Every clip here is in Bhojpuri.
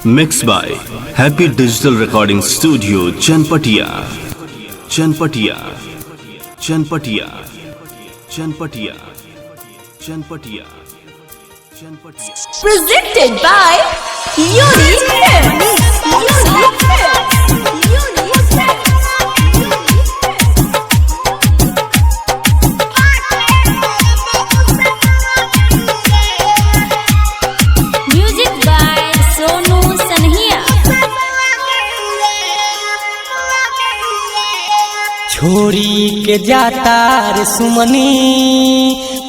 Mixed by Happy Digital Recording Studio, Chanpatia. Chanpatia. Chanpatia. Chanpatia. Chanpatia. Chanpatia. Presented by Unique Music by Sonu Sanhia. छोड़ी के जाता रे सुमनी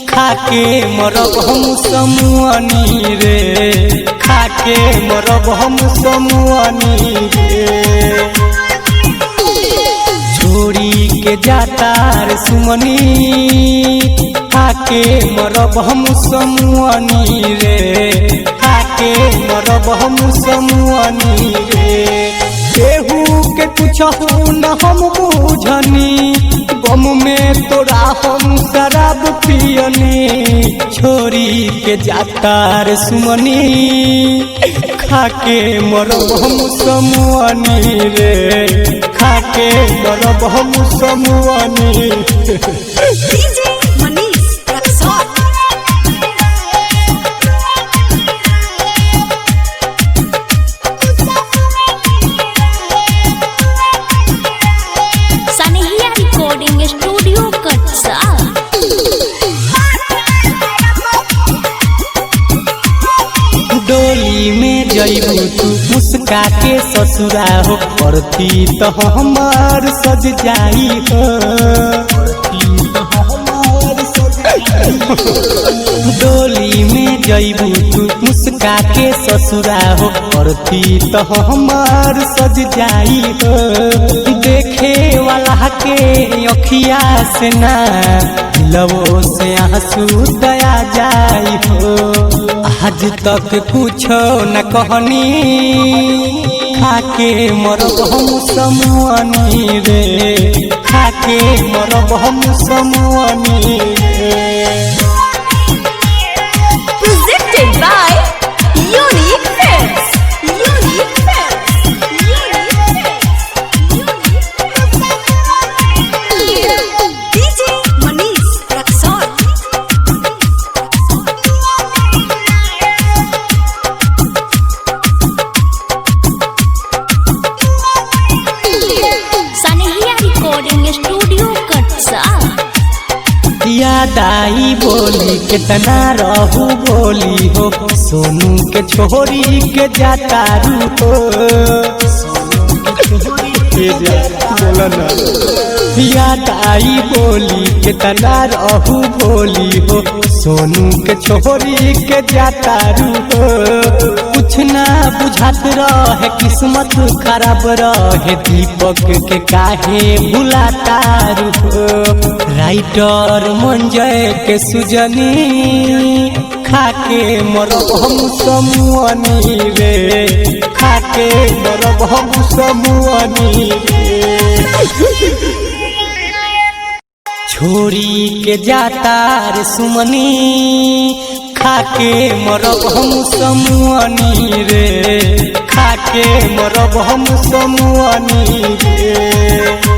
खाके मरब हम समुआनी रे, खाके मरब हम समुआनी रे। छोड़ी के जाता रे सुमनी खाके मरब हम समुआनी रे, खाके मरब हम समुआनी रे। केहू के कुछहू न हम बुझनी, गम में तोरा हम शराब पियनी। छोरी के जाता रे सुमनी खाके मरब हम समुआनी रे, खाके मरब हम समुआनी। Sanhia Recording Studio, Katsa. डोली में जइबू तू मुस्का के ससुरा हो, परती तो हमार सज जाई हो। डोली में जइबू तू मुस्का के ससुरा हो, परती तो हमार सज जाई हो। देखे वाला के अखिया से ना लवो से आंसू दया जाई हो। आज तक कुछो न कहनी खाके मरब हम समुआनी रे, खाके मरब हम समुआनी रे। Presented by Unique Films. Unique Films. DJ Manish Raksol. Sanhia Recording Studio, Katsa. याद आई बोली कितना रहू बोली हो, सोनू के छोरी के जाता रू हो। याद आई बोली कितना रहू बोली हो, सोनू के छोरी के जाता रू हो। कुछ ना बुझात रहे किस्मत खराब रहे, दीपक के काहे भुलाता रू हो। राइटर मंजय के सुजनी खाके मरब हम समुआनी रे, खाके मरब हम समुआनी रे। छोड़ी के जाता रे सुमनी खाके मरब हम समुआनी रे, खाके मरब हम समुआनी रे।